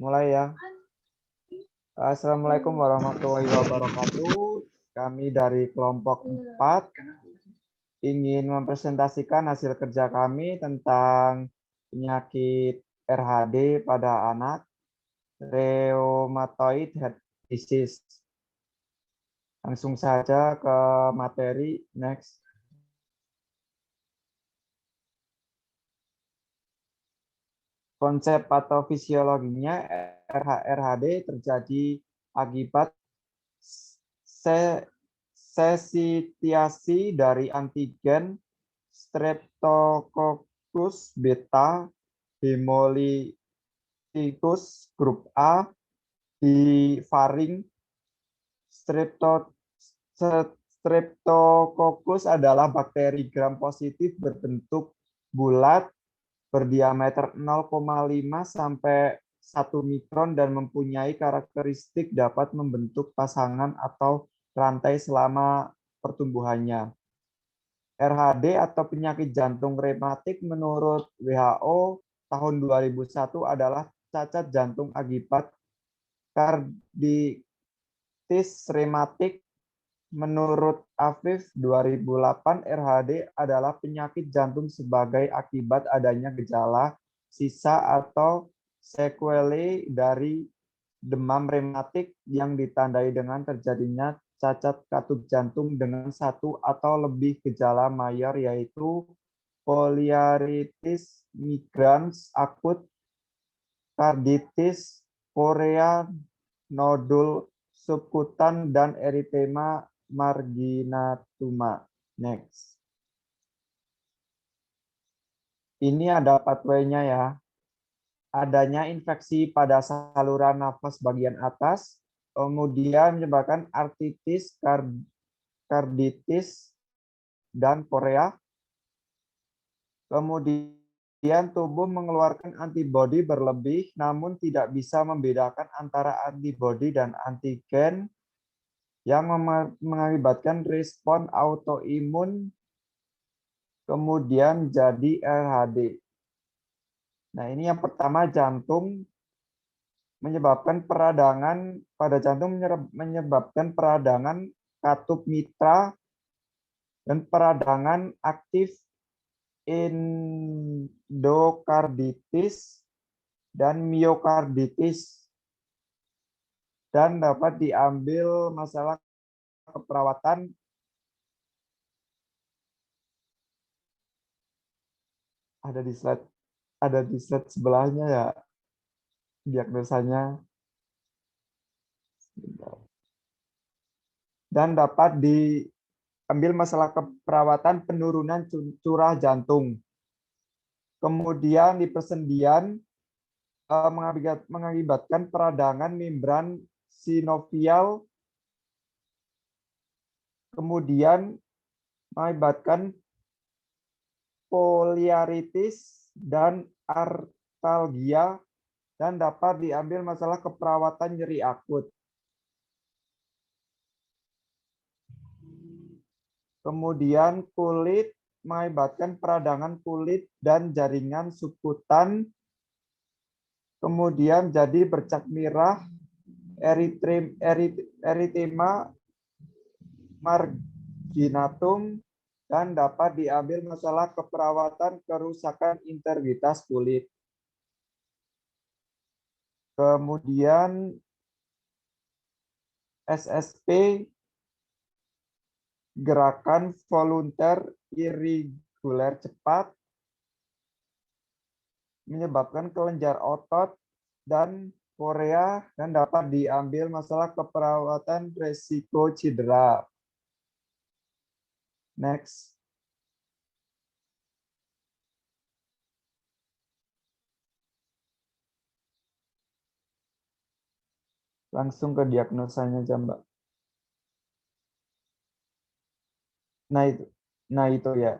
Mulai ya. Assalamualaikum warahmatullahi wabarakatuh. Kami dari kelompok 4 ingin mempresentasikan hasil kerja kami tentang penyakit RHD pada anak, rheumatoid heart disease. Langsung saja ke materi. Next. Konsep patofisiologinya, RHD terjadi akibat sesitiasi dari antigen Streptococcus beta hemolyticus grup A di faring. Streptococcus adalah bakteri gram positif berbentuk bulat berdiameter 0,5 sampai 1 mikron dan mempunyai karakteristik dapat membentuk pasangan atau rantai selama pertumbuhannya. RHD atau penyakit jantung rematik menurut WHO tahun 2001 adalah cacat jantung akibat karditis rematik. Menurut Afif 2008, RHD adalah penyakit jantung sebagai akibat adanya gejala sisa atau sequelae dari demam rematik yang ditandai dengan terjadinya cacat katup jantung dengan satu atau lebih gejala mayor, yaitu polyarteritis migrans akut, karditis, korea, nodul subkutan, dan eritema marginatuma. Next. Ini ada pathway-nya ya. Adanya infeksi pada saluran nafas bagian atas, kemudian menyebabkan artritis, karditis, dan korea. Kemudian tubuh mengeluarkan antibodi berlebih, namun tidak bisa membedakan antara antibodi dan antigen yang mengakibatkan respon autoimun, kemudian jadi RHD. Nah, ini yang pertama, jantung menyebabkan peradangan pada jantung, menyebabkan peradangan katup mitra dan peradangan aktif endokarditis dan miokarditis, dan dapat diambil masalah keperawatan. Ada di slide sebelahnya ya diagnosanya, dan dapat diambil masalah keperawatan penurunan curah jantung. Kemudian di persendian mengakibatkan peradangan membran sinovial, kemudian mengakibatkan poliaritis dan artalgia, dan dapat diambil masalah keperawatan nyeri akut. Kemudian kulit mengakibatkan peradangan kulit dan jaringan subkutan, kemudian jadi bercak merah, eritema marginatum, dan dapat diambil masalah keperawatan kerusakan integritas kulit. Kemudian SSP, gerakan volunteer irregular cepat, menyebabkan kelenjar otot dan korea, dan dapat diambil masalah keperawatan resiko cedera. Next. Langsung ke diagnosanya aja, Mbak. Nah itu ya.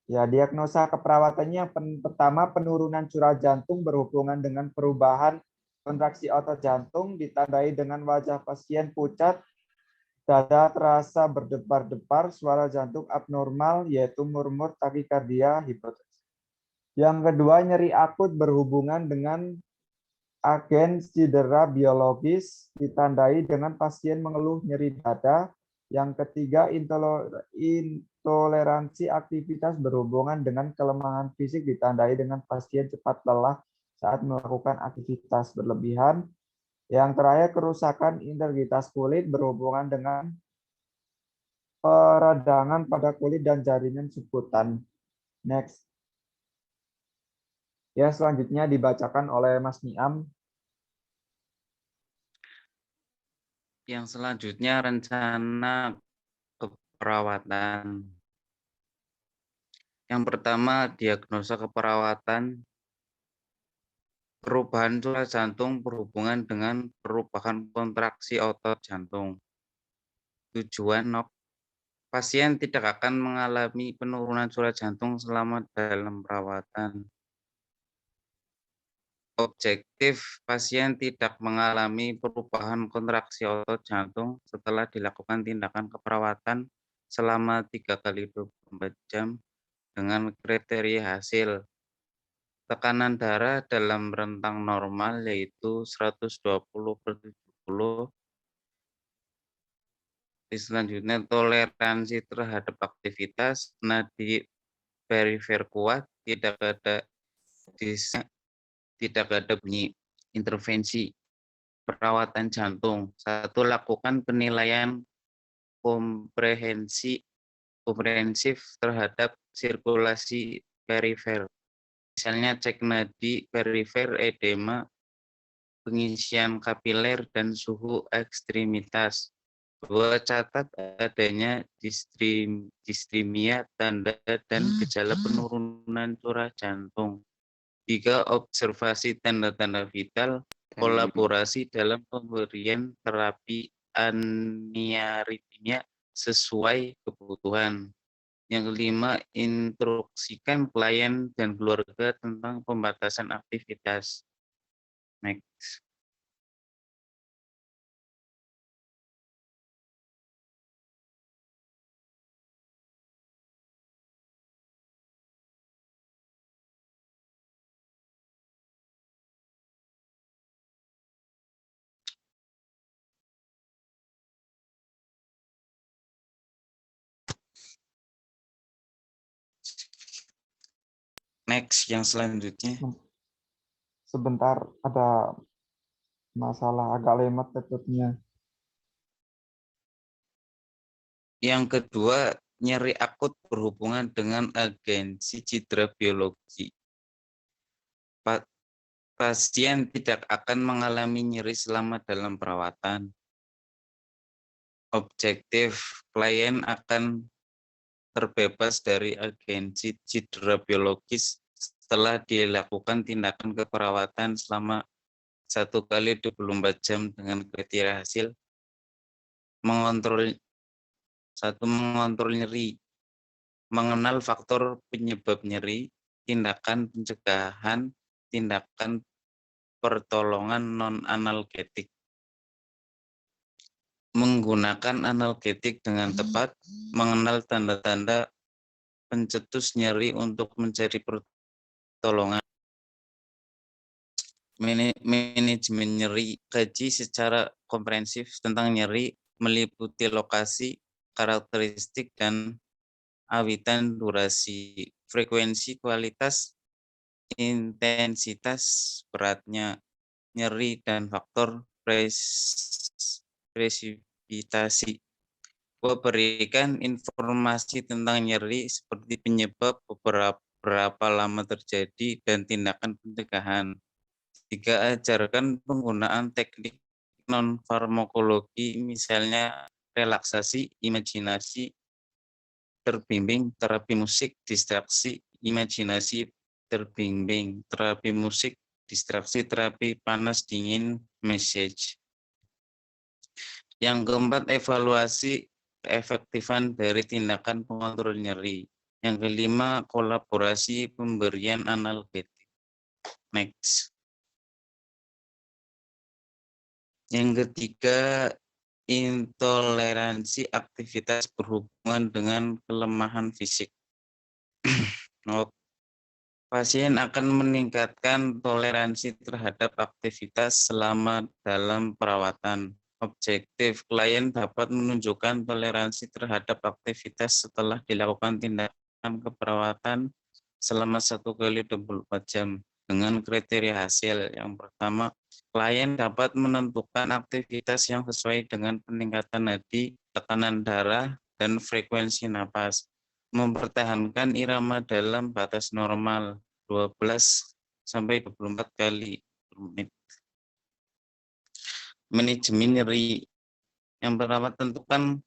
Ya, diagnosa keperawatannya yang pertama, penurunan curah jantung berhubungan dengan perubahan kontraksi otot jantung, ditandai dengan wajah pasien pucat, dada terasa berdebar-debar, suara jantung abnormal, yaitu murmur, takikardia, hipotensi. Yang kedua, nyeri akut berhubungan dengan agen cedera biologis ditandai dengan pasien mengeluh nyeri dada. Yang ketiga, intoleransi aktivitas berhubungan dengan kelemahan fisik ditandai dengan pasien cepat lelah saat melakukan aktivitas berlebihan. Yang terakhir, kerusakan integritas kulit berhubungan dengan peradangan pada kulit dan jaringan sebutan. Next. Ya, selanjutnya dibacakan oleh Mas Niam. Yang selanjutnya rencana keperawatan. Yang pertama, diagnosa keperawatan. Perubahan curah jantung berhubungan dengan perubahan kontraksi otot jantung. Tujuan, pasien tidak akan mengalami penurunan curah jantung selama dalam perawatan. Objektif, pasien tidak mengalami perubahan kontraksi otot jantung setelah dilakukan tindakan keperawatan selama 3x24 jam dengan kriteria hasil. Tekanan darah dalam rentang normal yaitu 120/70. Selanjutnya, toleransi terhadap aktivitas nadi perifer kuat, tidak ada bunyi. Intervensi perawatan jantung. 1. Lakukan penilaian komprehensif terhadap sirkulasi perifer. Misalnya cek nadi perifer, edema, pengisian kapiler, dan suhu ekstremitas. 2. Catat adanya distimia, tanda dan gejala penurunan curah jantung. 3. Observasi tanda-tanda vital, kolaborasi dalam pemberian terapi aniaritmia sesuai kebutuhan. Yang kelima, instruksikan klien dan keluarga tentang pembatasan aktivitas. Next. Next, yang selanjutnya. Sebentar, ada masalah agak lemot tutupnya. Yang kedua, nyeri akut berhubungan dengan agensi cedera biologi. Pasien tidak akan mengalami nyeri selama dalam perawatan. Objektif, klien akan terbebas dari agensi cedera biologis setelah dilakukan tindakan keperawatan selama 1x24 jam dengan kriteria hasil. Mengontrol nyeri, mengenal faktor penyebab nyeri, tindakan pencegahan, tindakan pertolongan non-analgetik. Menggunakan analgetik dengan tepat, mengenal tanda-tanda pencetus nyeri untuk mencari pertolongan. Manajemen nyeri, kaji secara komprehensif tentang nyeri, meliputi lokasi, karakteristik, dan awitan durasi, frekuensi, kualitas, intensitas, beratnya nyeri, dan faktor presipitasi. Berikan informasi tentang nyeri seperti penyebab, berapa lama terjadi, dan tindakan pencegahan. 3. Ajarkan penggunaan teknik non-farmakologi, misalnya relaksasi, imajinasi, terbimbing, terapi musik, distraksi, imajinasi, terbimbing, terapi musik, distraksi, terapi panas dingin, message. Yang keempat, evaluasi keefektifan dari tindakan pengontrol nyeri. Yang kelima, kolaborasi pemberian analgetik. Next. Yang ketiga, intoleransi aktivitas berhubungan dengan kelemahan fisik. Pasien akan meningkatkan toleransi terhadap aktivitas selama dalam perawatan. Objektif, klien dapat menunjukkan toleransi terhadap aktivitas setelah dilakukan tindakan keperawatan selama 1 kali 24 jam dengan kriteria hasil. Yang pertama, klien dapat menentukan aktivitas yang sesuai dengan peningkatan nadi, tekanan darah, dan frekuensi napas. Mempertahankan irama dalam batas normal 12 sampai 24 kali per menit. Manajemen nyeri. Yang pertama, tentukan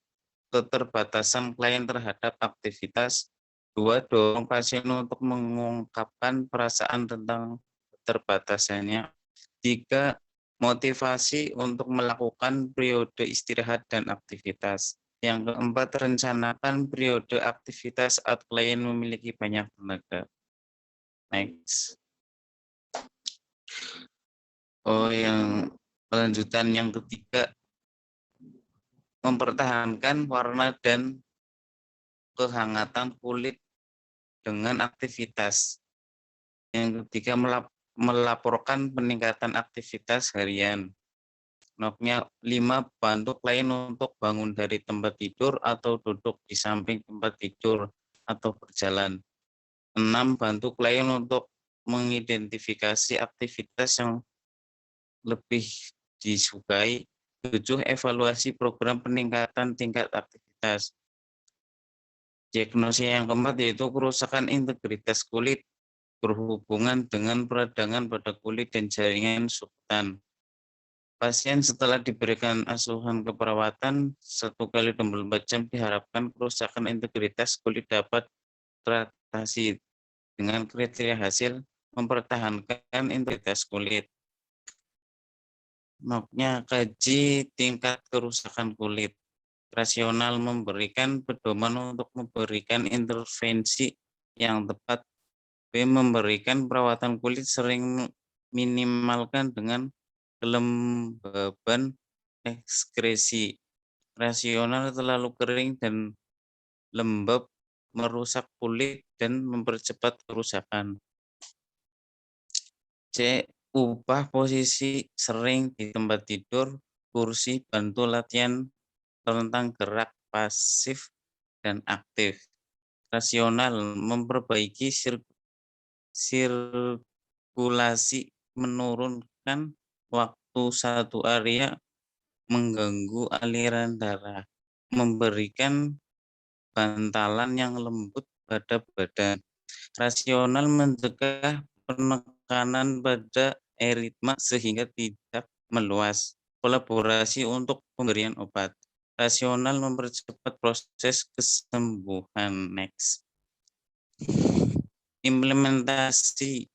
keterbatasan klien terhadap aktivitas. 2, dorong pasien untuk mengungkapkan perasaan tentang keterbatasannya. 3, motivasi untuk melakukan periode istirahat dan aktivitas. Yang keempat, rencanakan periode aktivitas saat klien memiliki banyak tenaga. Next. Yang kelanjutan yang ketiga, mempertahankan warna dan kehangatan kulit dengan aktivitas. Yang ketiga, melaporkan peningkatan aktivitas harian. Notnya 5, bantu klien untuk bangun dari tempat tidur atau duduk di samping tempat tidur atau berjalan. 6, bantu klien untuk mengidentifikasi aktivitas yang lebih disukai. 7, evaluasi program peningkatan tingkat aktivitas. Diagnosis yang keempat yaitu kerusakan integritas kulit berhubungan dengan peradangan pada kulit dan jaringan subtan. Pasien setelah diberikan asuhan keperawatan 1 kali 24 jam diharapkan kerusakan integritas kulit dapat teratasi dengan kriteria hasil mempertahankan integritas kulit. Notnya, kaji tingkat kerusakan kulit. Rasional, memberikan pedoman untuk memberikan intervensi yang tepat. B, memberikan perawatan kulit sering minimalkan dengan kelembaban ekskresi. Rasional, terlalu kering dan lembab merusak kulit dan mempercepat kerusakan. C, ubah posisi sering di tempat tidur, kursi, bantu latihan tentang gerak pasif dan aktif. Rasional, memperbaiki sirkulasi, menurunkan waktu satu area, mengganggu aliran darah, memberikan bantalan yang lembut pada badan. Rasional, mencegah penekanan pada eritma sehingga tidak meluas. Kolaborasi untuk pemberian obat. Rasional, mempercepat proses kesembuhan. Next. Implementasi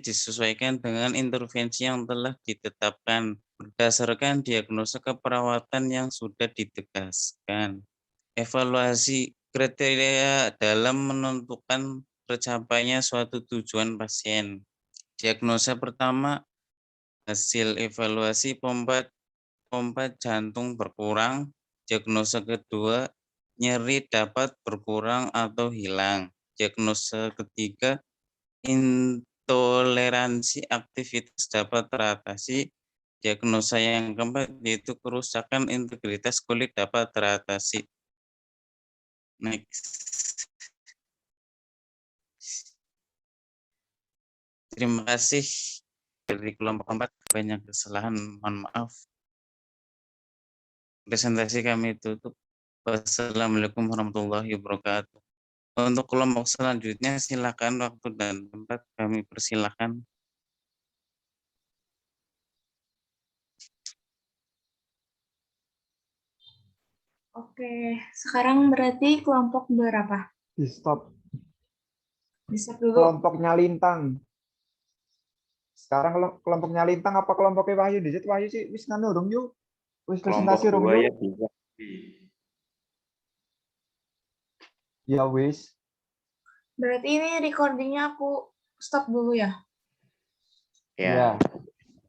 disesuaikan dengan intervensi yang telah ditetapkan berdasarkan diagnosa keperawatan yang sudah ditegaskan. Evaluasi kriteria dalam menentukan tercapainya suatu tujuan pasien. Diagnosa pertama, hasil evaluasi pompa jantung berkurang. Diagnosa kedua, nyeri dapat berkurang atau hilang. Diagnosa ketiga, intoleransi aktivitas dapat teratasi. Diagnosa yang keempat yaitu kerusakan integritas kulit dapat teratasi. Next. Terima kasih. Dari kelompok 4 banyak kesalahan, mohon maaf. Presentasi kami tutup. Wassalamualaikum warahmatullahi wabarakatuh. Untuk kelompok selanjutnya silakan waktu dan tempat kami persilakan. Oke, sekarang berarti kelompok berapa? Di stop. Bisa dulu. Kelompoknya Lintang. Sekarang kelompoknya Lintang apa kelompoknya Wahyu? Dijit Wahyu sih wis nganu rung yuk. Wis presentasi rung yuk. Ya bisa. Ya wis. Berarti ini recordingnya aku stop dulu ya? Ya. Ya.